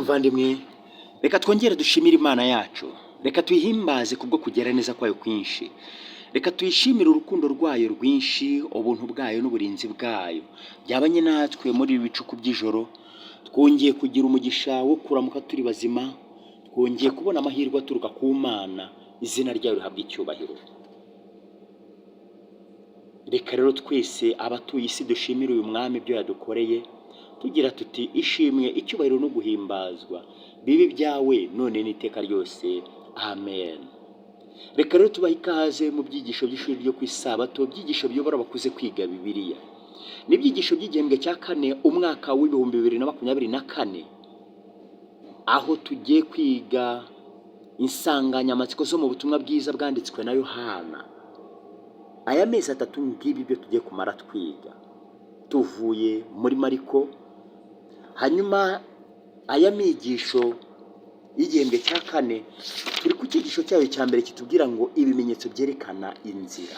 muvandimwe, reka twongere dushimire Imana yacu, reka tuyihimbaze kubwo kugera neza kwayo kwinshi, reka tuyishimire urukundo rwayo rwinshi, ubuntu bwayo n'uburinzi bwayo byabanye natwe muri ibi bicuku by'ijoro. Twongeye kugira umugisha wo kuramuka turi bazima, twongeye kubona amahirwe aturuka ku Mana, izina ryayo rihabwa icyubahiro. Reka rero twese abatuye isi dushimire uyu mwami ibyo yadukoreye, tugira tuti ishimwe, icyubahiro no guhimbazwa bibi byawe none n'iteka ryose, amen. Reka rero tubahe ikaze mu byigisho by'ishuri ryo ku isabato, byigisho biyobora abakuze kwiga Bibiliya. N'ibyigisho by'igihembwe cya kane, umwaka w'ibihumbi 2024, aho tugiye kwiga insanganyamatsiko zo mu butumwa bwiza bwanditswe na Yohana. Aya mezi atatu ngibi byo tugiye kumara twiga, tuvuye muri Mariko, hanyuma aya migisho y'igihembwe cya kane turi ku cyigisho cyayo cya mbere kitubwira ngo ibimenyetso byerekana inzira.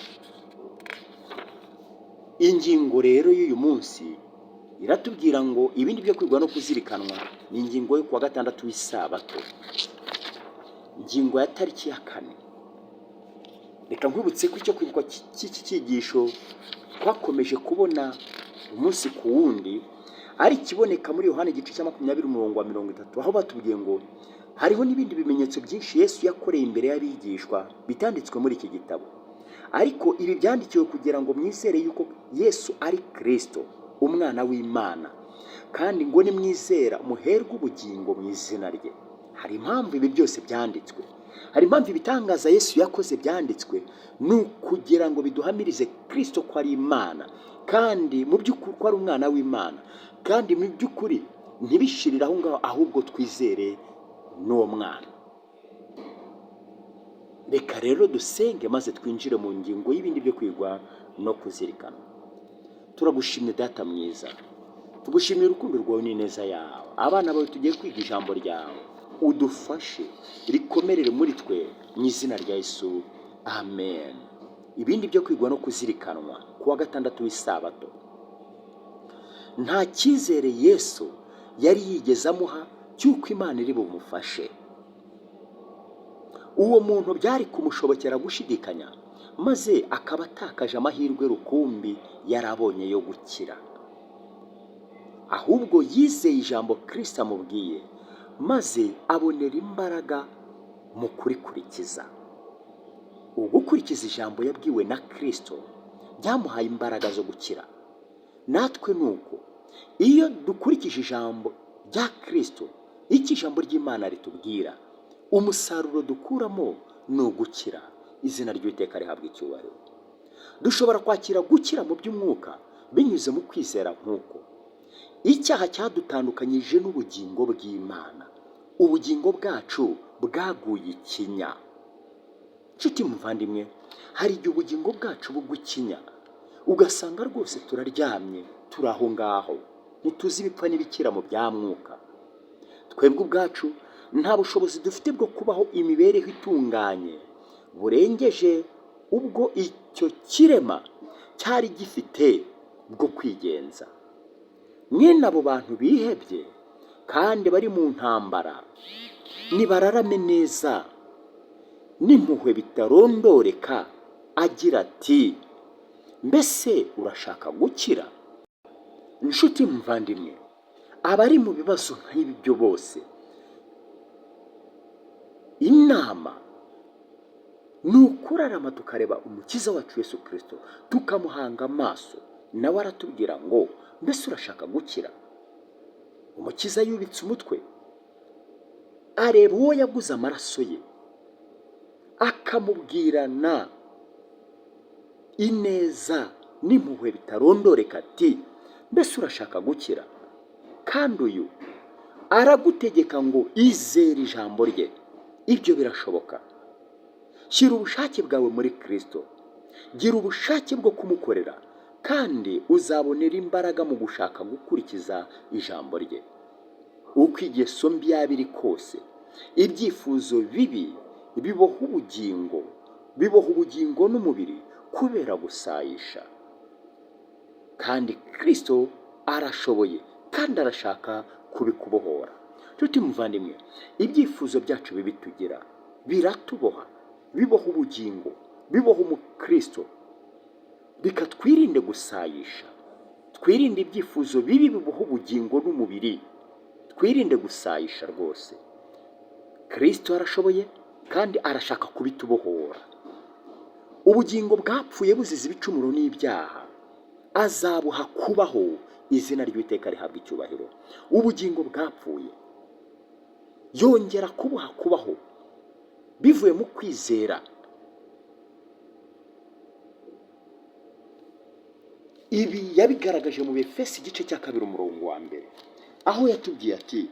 Ingingo rero y'uyu munsi iratubwira ngo ibindi byo kwigwa no kuzirikanwa ni ingingo yo kuwa gatandatu w'isabato, ingingo ya tariki ya 4. Reka nkwibutse ko icyo kwigwa cy'iki cyigisho twakomeje kubona umunsi ku wundi ari kiboneka muri Yohana igice cya 20:30, aho batubwiye ngo hariho n'ibindi bimenyetso byinshi Yesu yakoreye imbere y'abigishwa bitanditswe muri iki gitabo, ariko ibi byandikiwe kugira ngo mwizere yuko Yesu ari Kristo, umwana w'Imana, kandi ngo nimwizera muherwe ubugingo mu izina rye. Hari impamvu ibi byose byanditswe, hari impamvu ibitangaza Yesu yakoze byanditswe, ni ukugira ngo biduhamirize Kristo ko ari Imana, kandi mu by'ukuri ko ari umwana w'Imana, kandi mu by'ukuri ntibishirire aho ngaho, ahubwo twizere n'uwo mwana. Reka rero dusenge maze twinjire mu ngingo y'ibindi byo kwigwa no kuzirikana. Turagushimye Data mwiza, tugushimira urukundo rwawe n'ineza yawe. Abana bawe tugiye kwiga ijambo ryawe, udufashe rikomerere muri twe mu izina rya Yesu, amen. Ibindi byo kwigwa no kuzirikanwa kuwa gatandatu w'isabato. Nta cyizere Yesu yari yigeze amuha cy'uko Imana iri bumufashe. Uwo muntu byari kumushobokera gushidikanya, maze akaba atakaje amahirwe rukumbi yarabonye yo gukira. Ahubwo yizeye ijambo Kristo amubwiye, maze abonera imbaraga mu kurikurikiza. Ugukurikiza ijambo yabwiwe na Kristo byamuhaye imbaraga zo gukira. Natwe nuko iyo dukurikije ijambo rya Kristo, iki ijambo ry'Imana ritubwira, umusaruro dukuramo ni ugukira. Izina ry'Uwiteka rihabwa icyubahiro. Dushobora kwakira gukira mu by'umwuka binyuze mu kwizera nk'uko icyaha cyadutandukanyije n'ubugingo bw'Imana, ubugingo bwacu bwaguye ikinya. Nshuti muvandimwe, hari igihe ubugingo bwacu bugukinya, ugasanga rwose turaryamye, turi aho ngaho, ntituzi ibipfa n'ibikira mu bya mwuka. Twebwe ubwacu nta bushobozi dufite bwo kubaho imibereho itunganye burengeje ubwo icyo kirema cyari gifite bwo kwigenza. Mwene abo bantu bihebye kandi bari mu ntambara, nibararame neza n'impuhwe bitarondoreka, agira ati, mbese urashaka gukira? Nshuti muvandimwe, abari mu bibazo nk'ibi byo bose, inama ni ukurarama tukareba umukiza wacu Yesu Kristo, tukamuhanga amaso. Nawe aratubwira ngo, mbese urashaka gukira? Umukiza yubitse umutwe, areba uwo yaguze amaraso ye, akamubwirana ineza n'impuhwe bitarondoreka ati, mbese urashaka gukira? Kandi uyu aragutegeka ngo izere ijambo rye. Ibyo birashoboka. Shyira ubushake bwawe muri Kristo, gira ubushake bwo kumukorera, kandi uzabonera imbaraga mu gushaka gukurikiza ijambo rye. Uko ingeso mbi yaba iri kose, ibyifuzo bibi biboha ubugingo n'umubiri kubera gusayisha. Kandi Kristo arashoboye kandi arashaka kubikubohora. Nshuti muvandimwe, ibyifuzo byacu bibi tugira biratuboha, biboha ubugingo, biboha umukristo. Reka twirinde gusayisha, twirinde ibyifuzo bibi biboha ubugingo n'umubiri, twirinde gusayisha rwose. Kristo arashoboye kandi arashaka kubitubohora. Ubugingo bwapfuye buzize ibicumuro n'ibyaha azabuha kubaho, izina ry'Uwiteka rihabwa icyubahiro. Ubugingo bwapfuye yongera kubuha kubaho bivuye mu kwizera. Ibi yabigaragaje mu Befesi igice cya 2 umurongo wa 1, aho yatubwiye ati,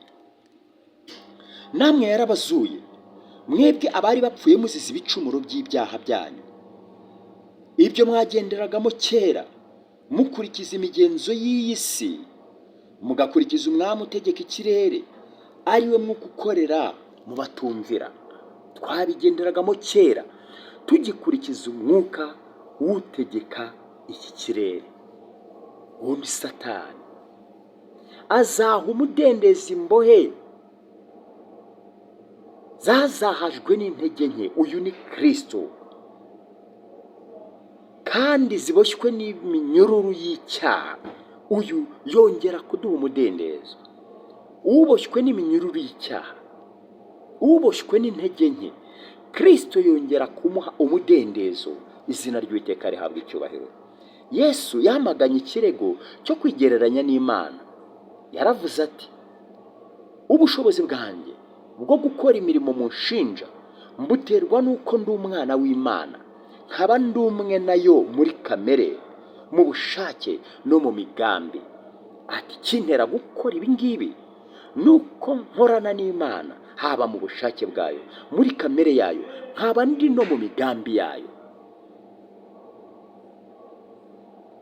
namwe yarabazuye mwebwe abari bapfuye muzize ibicumuro by'ibyaha byanyu, ibyo mwagenderagamo kera mukurikiza imigenzo y'iyi si, mugakurikiza umwami utegeka ikirere, ari we mwuka ukorera mu batumvira. Twabigenderagamo kera tugikurikiza umwuka utegeka iki kirere, uwo ni Satani. Azaha umudendezi imbohe zazahajwe n'intege nke, uyu ni Kristo, kandi ziboshywe n'iminyururu y'icyaha, uyu yongera kuduha umudendezo. Uboshywe n'iminyururu y'icyaha, uboshywe n'intege nke, Kristo yongera kumuha umudendezo, izina ry'Uwiteka rihabwa icyubahiro. Yesu yamaganye ikirego cyo kwigereranya n'Imana. Yaravuze ati, ubushobozi bwanjye bwo gukora imirimo munshinja mbuterwa n'uko ndi umwana w'Imana, nkaba ndi umwe nayo muri kamere, mu bushake no mu migambi. Ati, kintera gukora ibi ngibi nuko nkorana n'Imana, haba mu bushake bwayo, muri kamere yayo, nkaba ndi no mu migambi yayo.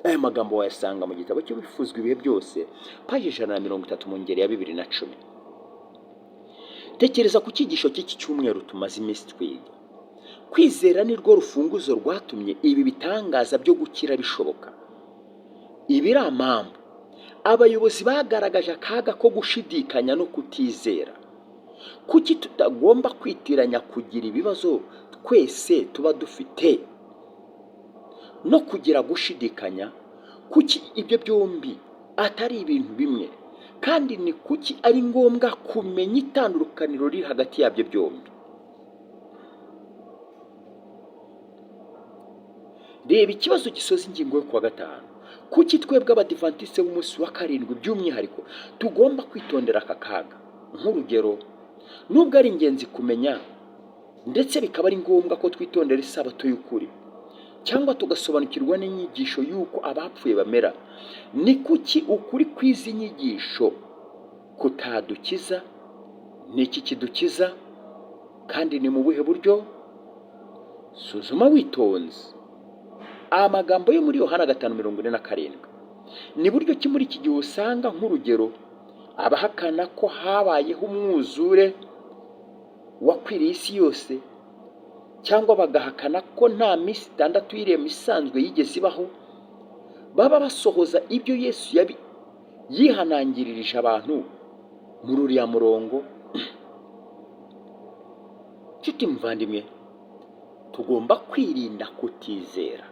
Aya magambo wayasanga mu gitabo cy'Ibifuzwa ibihe byose, paji 130 mu ngeri ya 2010. Tekereza ku cyigisho cy'iki cyumweru tumaze iminsi twiga. Kwizera ni rwo rufunguzo rwatumye ibi bitangaza byo gukira bishoboka. Ibi ari amambu abayobozi bagaragaje akaga ko gushidikanya no kutizera. Kuki tutagomba kwitiranya kugira ibibazo twese tuba dufite no kugira gushidikanya? Kuki ibyo byombi atari ibintu bimwe? Kandi ni kuki ari ngombwa kumenya itandukaniro riri hagati yabyo byombi? Reba ikibazo gisoza ingingo yo kuwa 5. Kuki twebwe abadivantiste b'umunsi wa 7 by'umwihariko tugomba kwitondera aka kaga? Nk'urugero, nubwo ari ingenzi kumenya ndetse bikaba ari ngombwa ko twitondera isabato y'ukuri, cyangwa tugasobanukirwa n'inyigisho y'uko abapfuye bamera, ni kuki ukuri kw'izi nyigisho kutadukiza? Ni iki kidukiza kandi ni mu buhe buryo? Suzuma witonze. Amagambo yo muri Yohana 5:47 ni buryo ki muri iki gihe usanga nk'urugero abahakana ko habayeho umwuzure wakwiriye isi yose, cyangwa bagahakana ko nta minsi 6 y'irema isanzwe yigeze ibaho, baba basohoza ibyo Yesu yihanangiririje abantu muri uriya murongo. Nshuti muvandimwe, tugomba kwirinda kutizera.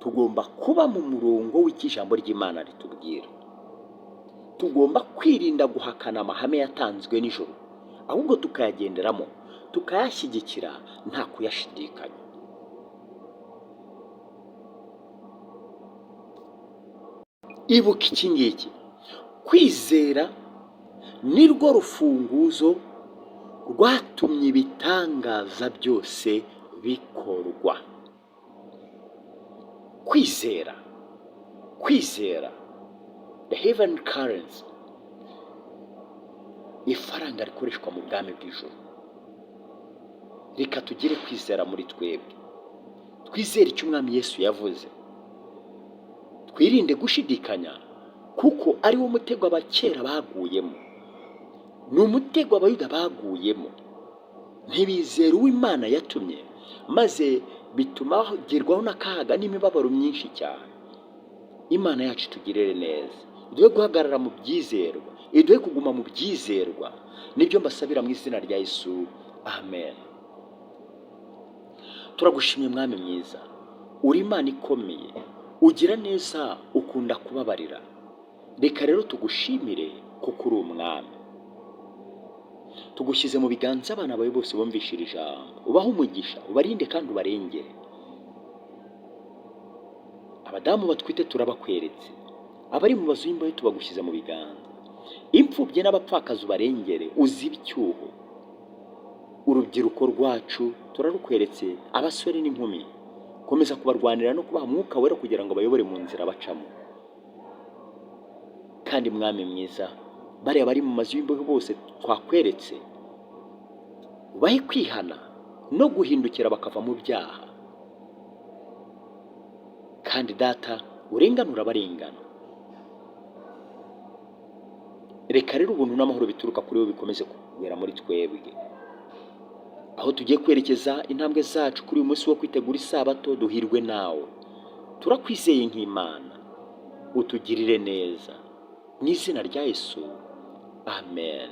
Tugomba kuba mu murongo w'ikijambo ry'Imana ritubwira. Tugomba kwirinda guhakana amahame yatanzwe n'ijuru, ahubwo tukayagenderamo, tukayashyigikira nta kuyashidikanya. Ibuka iki ngiki, kwizera ni rwo rufunguzo rwatumye ibitangaza byose bikorwa. Kwizera, the heaven currency, ifaranga rikoreshwa mu bwami bw'ijuru. Reka tugire kwizera muri twebwe, twizere icyo umwami Yesu yavuze. Twirinde gushidikanya, kuko ari wo mutego abakera baguyemo, ni umutego abayuda baguyemo. Ntibizera uwo Imana yatumye, maze bituma bagerwaho n'akaga n'imibabaro myinshi cyane. Imana yacu tugirire neza, dwe guhagarara mu byizerwa, iduhe kuguma mu byizerwa. Nibyo mbasabira mu izina rya Yesu, amen. Turagushimye mwami mwiza, uri Imana ikomeye, ugira neza, ukunda kubabarira. Reka rero tugushimire kuko uri umwami. Tugushyize mu biganza abana bawe bose bumvishira ijambo, ubahe umugisha, ubarinde kandi ubarengere. Abadamu batwite turabakweretse, abari mu mazu y'imbohe tubagushyize mu biganza. Imfubyi n'abapfakazi ubarengere, uzibe icyuho. Urubyiruko rwacu turarukweretse, abasore n'inkumi, komeza kubarwanira no kubaha Mwuka Wera kugira ngo bayobore mu nzira bacamo. Kandi mwami mwiza, bariya bari mu mazu y'imbohe bose twakweretse, ubahe kwihana no guhindukira bakava mu byaha. Kandi data, urenganura abarengana. Reka rero ubuntu n'amahoro bituruka kuri wowe bikomeze kugera muri twebwe. Aho tugiye kwerekeza intambwe zacu kuri uyu munsi wo kwitegura isabato, duhirwe nawe. Turakwizeye nk'Imana, utugirire neza. Mu izina rya Yesu, amen.